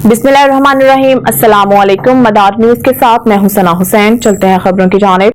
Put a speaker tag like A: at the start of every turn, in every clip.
A: बिस्मिल्लाहिर्रहमानिर्रहीम। अस्सलामुअलैकुम। मदार न्यूज के साथ मैं हूं सना हुसैन। चलते हैं खबरों की जानिब।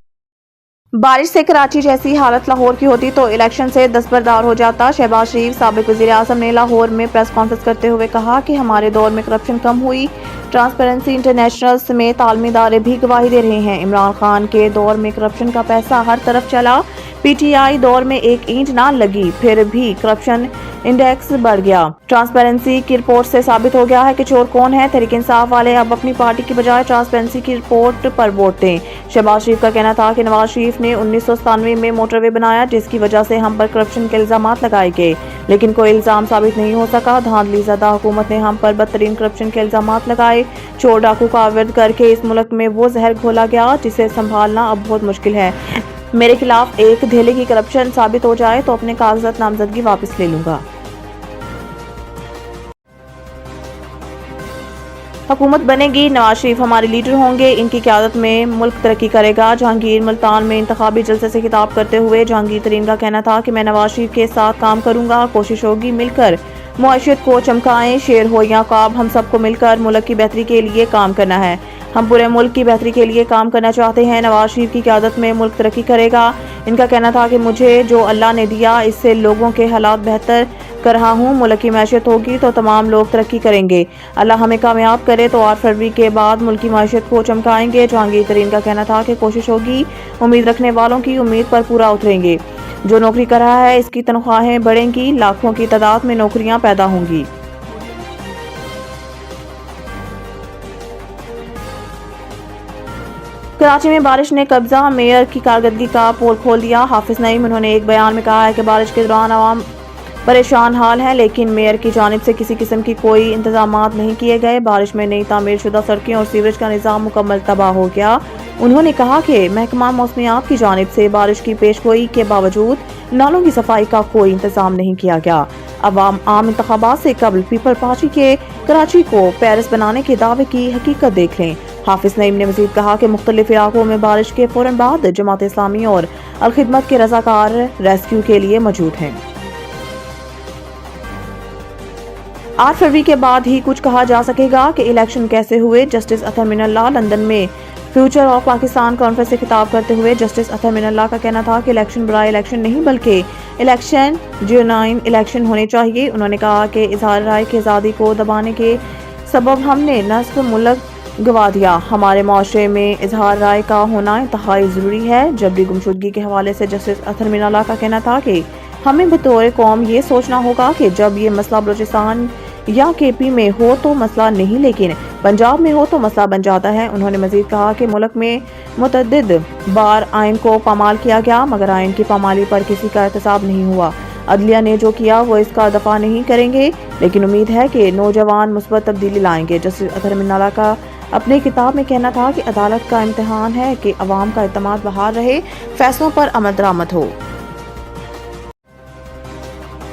A: बारिश से कराची जैसी हालत लाहौर की होती तो इलेक्शन से दस्तबरदार हो जाता। शहबाज शरीफ साबिक वज़ीर आज़म ने लाहौर में प्रेस कॉन्फ्रेंस करते हुए कहा कि हमारे दौर में करप्शन कम हुई। ट्रांसपेरेंसी इंटरनेशनल समेत आलमी इदारे भी गवाही दे रहे हैं। इमरान खान के दौर में करप्शन का पैसा हर तरफ चला। पीटीआई दौर में एक ईंट ना लगी, फिर भी करप्शन इंडेक्स बढ़ गया। ट्रांसपेरेंसी की रिपोर्ट से साबित हो गया है कि चोर कौन है। तहरीक इंसाफ वाले अब अपनी पार्टी की बजाय ट्रांसपेरेंसी की रिपोर्ट पर वोट दें। शहबाज शरीफ का कहना था कि नवाज शरीफ ने 1997 में मोटरवे बनाया, जिसकी वजह से हम पर करप्शन के इल्जाम लगाए गए, लेकिन कोई इल्जाम साबित नहीं हो सका। धांधली ज़दा हुकूमत ने हम पर बदतरीन करप्शन के इल्जाम लगाए। चोर डाकू का अवैध करके इस मुल्क में वो जहर घोला गया जिसे संभालना अब बहुत मुश्किल है। मेरे खिलाफ एक धेले की करप्शन साबित हो जाए तो अपने कागजात नामजदगी वापस ले लूंगा। हुकूमत बनेगी, नवाज शरीफ हमारे लीडर होंगे, इनकी क़यादत में मुल्क तरक्की करेगा। जहांगीर मुल्तान में इंतखाबी जलसे से खिताब करते हुए जहांगीर तरीन का कहना था कि मैं नवाज शरीफ के साथ काम करूंगा। कोशिश होगी मिलकर मुआशरत को चमकाएं। शेर हो या ख्वाब, हम सबको मिलकर मुल्क की बेहतरी के लिए काम करना है। हम पूरे मुल्क की बेहतरी के लिए काम करना चाहते हैं। नवाज शरीफ की क़यादत में मुल्क तरक्की करेगा। इनका कहना था कि मुझे जो अल्लाह ने दिया इससे लोगों के हालात बेहतर कर रहा हूँ। मुल्क की मैशत होगी तो तमाम लोग तरक्की करेंगे। अल्लाह हमें कामयाब करे तो 8 फरवरी के बाद मुल्क की मैशत को चमकाएंगे। जहांगीर तरीन का कहना था कि कोशिश होगी, उम्मीद रखने वालों की उम्मीद पर पूरा उतरेंगे। जो नौकरी कर रहा है इसकी तनख्वाहें बढ़ेंगी, लाखों की तादाद में नौकरियां पैदा होंगी। कराची में बारिश ने कब्जा, मेयर की कारकर्दगी का पोल खोल दिया। हाफिज नईम, उन्होंने एक बयान में कहा है कि बारिश के दौरान आवाम परेशान हाल है, लेकिन मेयर की जानिब से किसी किस्म की कोई इंतजामात नहीं किए गए। बारिश में नई तामीर शुदा सड़कें और सीवरेज का निज़ाम मुकम्मल तबाह हो गया। उन्होंने कहा कि महकमा मौसमियात की जानिब से बारिश की पेशगोई के बावजूद नालों की सफाई का कोई इंतजाम नहीं किया गया। अवाम आम इंतखाबात से कबल पीपल पार्टी के कराची को पेरिस बनाने के दावे की हकीकत देख लें। हाफिज नईम ने मजीद कहा कि मुख्तलिफ इलाकों में बारिश के फौरन बाद जमात इस्लामी और अल खिदमत के रजाकार रेस्क्यू के लिए मौजूद हैं। 8 फरवरी के बाद ही कुछ कहा जा सकेगा कि इलेक्शन कैसे हुए। जस्टिस अतहर मिनल्लाह लंदन में फ्यूचर ऑफ पाकिस्तान कॉन्फ्रेंस से खिताब करते हुए जस्टिस अतहर मिनल्लाह का कहना था कि इलेक्शन बराए इलेक्शन नहीं बल्कि इलेक्शन जेन्युइन इलेक्शन होने चाहिए। उन्होंने कहा कि इजहार राय की आज़ादी को दबाने के सबब हमने नस्ब मुल्क गवा दिया। हमारे माशरे में इजहार राय का होना इंतहाई ज़रूरी है। जबरी गुमशुदगी के हवाले से जस्टिस अतहर मिनल्लाह का कहना था कि हमें बतौर कौम ये सोचना होगा कि जब ये मसला बलूचिस्तान या केपी में हो तो मसला नहीं, लेकिन पंजाब में हो तो मसला बन जाता है। उन्होंने मजीद कहा कि मुल्क में मुतअद्दिद बार आइन को पामाल किया गया, मगर आइन की पामाली पर किसी का एहतसाब नहीं हुआ। अदलिया ने जो किया वो इसका दफा नहीं करेंगे, लेकिन उम्मीद है कि नौजवान मुस्बत तब्दीली लाएंगे। जस्टिस अतहर मिनल्लाह का अपने किताब में कहना था कि अदालत का इम्तिहान है कि अवाम का एतमाद बहाल रहे, फैसलों पर अमल दरामद हो।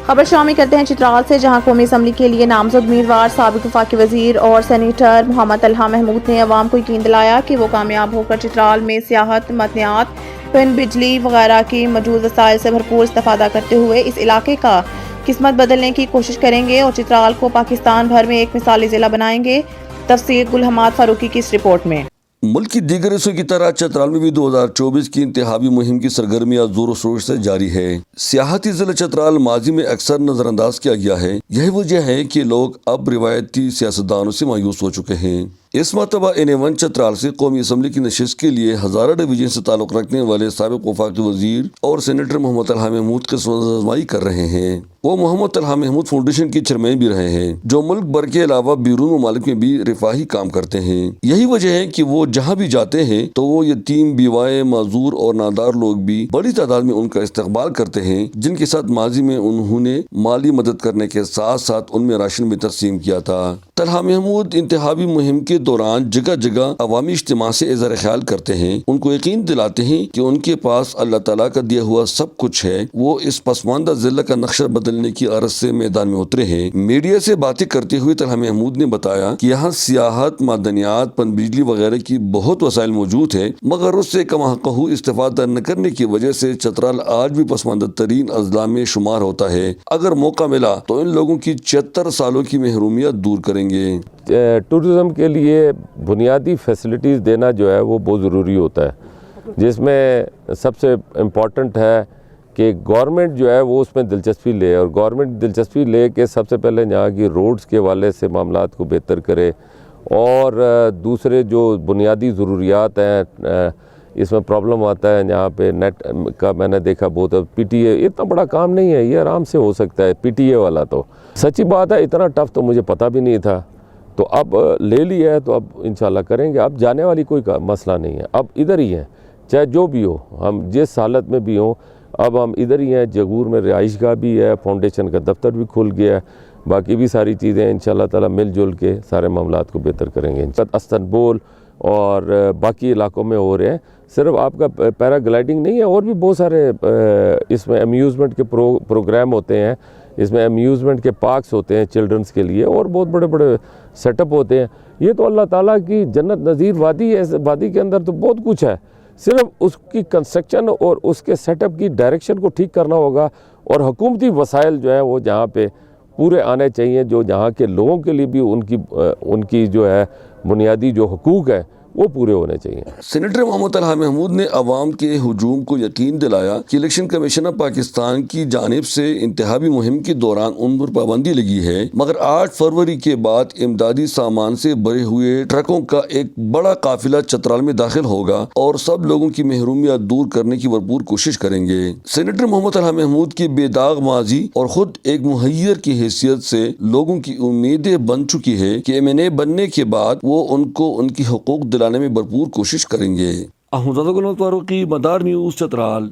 A: खबर शामिल करते हैं चित्राल से, जहां कौमी असम्बली के लिए नामजद उम्मीदवार साबिक वफाकी वजीर और सेनेटर मोहम्मद तलहा महमूद ने अवाम को यकीन दिलाया कि वो कामयाब होकर चित्राल में सियाहत, मदनियात, पिन, बिजली वगैरह की मौजूद वसाइल से भरपूर इस्तेफादा करते हुए इस इलाके का किस्मत बदलने की कोशिश करेंगे और चित्राल को पाकिस्तान भर में एक मिसाली जिला बनाएंगे। तफसीर गुल हमाद फारूकी की इस रिपोर्ट में।
B: मुल्क की दीगर हिस्सों की तरह चित्राल में भी 2024 की इंतहाबी मुहिम की सरगर्मियां जोरों शोर से जारी है। सियाहती जिला चित्राल माजी में अक्सर नजरअंदाज किया गया है। यही वजह है कि लोग अब रिवायती सियासतदानों से मायूस हो चुके हैं। इस मरतबा NA1 चित्राल से कौमी असम्बली की नशिस्त के लिए हजारा डिवीजन से ताल्लुक रखने वाले साबिक वफाकी वजीर और सेनेटर मोहम्मद तलहा महमूद किस्मत आजमाई कर रहे हैं। वो मोहम्मद तलहा महमूद फाउंडेशन की चेयरमैन भी रहे हैं, जो मुल्क भर के अलावा बैरून ममालिक में भी रिफाही काम करते हैं। यही वजह है कि वो जहाँ भी जाते हैं तो वो यतीम, बीवाएं, माजूर और नादार लोग भी बड़ी तादाद में उनका इस्तकबाल करते हैं, जिनके साथ माजी में उन्होंने माली मदद करने के साथ साथ उनमें राशन भी तकसीम किया था। तलहा महमूद इंतहाबी मुहिम के दौरान जगह जगह अवामी इज्तिमा से इज़हार ख्याल करते हैं, उनको यकीन दिलाते हैं कि उनके पास अल्लाह ताला का दिया हुआ सब कुछ है। वो इस पसमानदा जिला का नक्शा बदलने की आरज़ से मैदान में उतरे हैं। मीडिया से बातें करते हुए तलहा महमूद ने बताया कि यहाँ सियाहत, मादनियात, पन बिजली वगैरह की बहुत वसाइल मौजूद है, मगर उससे कमाकहू इस्तेफादा न करने की वजह से चित्राल आज भी पसमानदा तरीन अजला में शुमार होता है। अगर मौका मिला तो इन लोगों की 76 सालों की महरूमियत दूर करेंगे। کریں گے۔
C: ٹورزم کے لیے بنیادی فیسلٹیز دینا جو ہے وہ بہت ضروری ہوتا ہے، جس میں سب سے امپورٹنٹ ہے کہ گورنمنٹ جو ہے وہ اس میں دلچسپی لے، اور گورنمنٹ دلچسپی لے کے سب سے پہلے یہاں کی روڈز کے حوالے سے معاملات کو بہتر کرے، اور دوسرے جو بنیادی ضروریات ہیں اس میں پرابلم آتا ہے یہاں پہ نیٹ کا، میں نے دیکھا بہت پی ٹی اے اتنا بڑا کام نہیں ہے، یہ آرام سے ہو سکتا ہے پی ٹی اے والا، تو سچی بات ہے اتنا ٹف تو مجھے پتہ بھی نہیں تھا، تو اب لے لیا ہے تو اب انشاءاللہ کریں گے۔ اب جانے والی کوئی مسئلہ نہیں ہے، اب ادھر ہی ہیں چاہے جو بھی ہو، ہم جس حالت میں بھی ہوں اب ہم ادھر ہی ہیں۔ جگور میں رہائش گاہ بھی ہے، فاؤنڈیشن کا دفتر بھی کھل گیا ہے، باقی بھی ساری چیزیں انشاءاللہ تعالی مل جل کے سارے معاملات کو بہتر کریں گے۔ استنبول اور باقی علاقوں میں ہو رہے ہیں، صرف آپ کا پیرا گلائڈنگ نہیں ہے، اور بھی بہت سارے اس میں امیوزمنٹ کے پروگرام ہوتے ہیں، اس میں امیوزمنٹ کے پارکس ہوتے ہیں چلڈرنس کے لیے، اور بہت بڑے بڑے سیٹ اپ ہوتے ہیں۔ یہ تو اللہ تعالیٰ کی جنت نظیر وادی ہے، اس وادی کے اندر تو بہت کچھ ہے، صرف اس کی کنسٹرکشن اور اس کے سیٹ اپ کی ڈائریکشن کو ٹھیک کرنا ہوگا، اور حکومتی وسائل جو ہیں وہ جہاں پہ پورے آنے چاہیے، جو جہاں کے لوگوں کے لیے بھی ان کی جو ہے بنیادی جو حقوق ہیں وہ پورے ہونے چاہیے۔
B: سینیٹر محمد طلحہ محمود نے عوام کے ہجوم کو یقین دلایا کہ الیکشن کمیشن آف پاکستان کی جانب سے انتخابی مہم کے دوران ان پر پابندی لگی ہے، مگر 8 فروری کے بعد امدادی سامان سے بھرے ہوئے ٹرکوں کا ایک بڑا قافلہ چترال میں داخل ہوگا اور سب لوگوں کی محرومیت دور کرنے کی بھرپور کوشش کریں گے۔ سینیٹر محمد طلحہ محمود کی بے داغ ماضی اور خود ایک مہیر کی حیثیت سے لوگوں کی امیدیں بن چکی ہے کہ MNA بننے کے بعد وہ ان کو ان کی حقوق دلانے میں بھرپور کوشش کریں گے۔ احمد فاروقی، مدار نیوز، چترال۔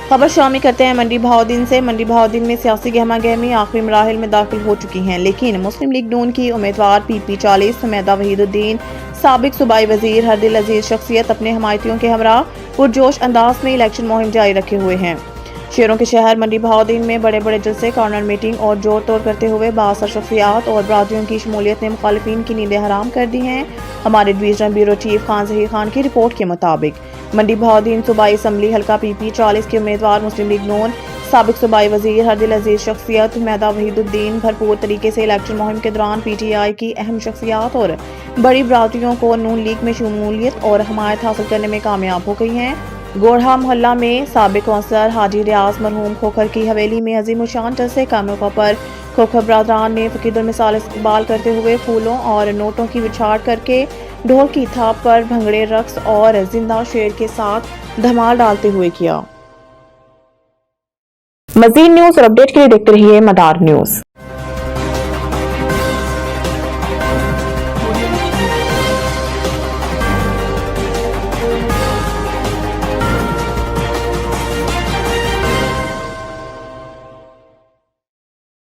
A: خبر شامل کرتے ہیں منڈی بہاؤدین سے۔ منڈی بہاؤدین میں سیاسی گہما گہمی آخری مراحل میں داخل ہو چکی ہیں، لیکن مسلم لیگ نون کی امیدوار PP 40 حمیدہ وحید الدین، سابق صوبائی وزیر ہردل عزیز شخصیت، اپنے حمایتیوں کے ہمراہ پرجوش انداز میں الیکشن مہم جاری رکھے ہوئے ہیں۔ شیروں کے شہر منڈی بہاؤدین میں بڑے بڑے جلسے، کارنر میٹنگ اور جوڑ توڑ کرتے ہوئے بااثر شخصیات اور برادریوں کی شمولیت نے مخالفین کی نیندیں حرام کر دی ہیں۔ ہمارے divisional bureau chief Khan Zaheer Khan کی رپورٹ کے مطابق منڈی بہاؤدین صوبائی اسمبلی حلقہ PP 40 کے امیدوار مسلم لیگ نون سابق صوبائی وزیر ہردل عزیز شخصیت حمیدہ وحید الدین بھرپور طریقے سے الیکشن مہم کے دوران PTI کی اہم شخصیات اور بڑی برادریوں کو نون لیگ میں شمولیت اور حمایت حاصل کرنے میں کامیاب ہو گئی ہیں۔ گوڑھا محلہ میں سابق کونسلر حاجی ریاض مرحوم کھوکھر کی حویلی میں عظیم الشان جلسے کا موقع پر کھوکھر برادران نے فقید المثال استقبال کرتے ہوئے پھولوں اور نوٹوں کی بچھاڑ کر کے ڈھول کی تھاپ پر بھنگڑے رقص اور زندہ شیر کے ساتھ دھمال ڈالتے ہوئے کیا۔ مزید نیوز اور اپڈیٹ کے لیے دیکھتے رہیے مدار نیوز۔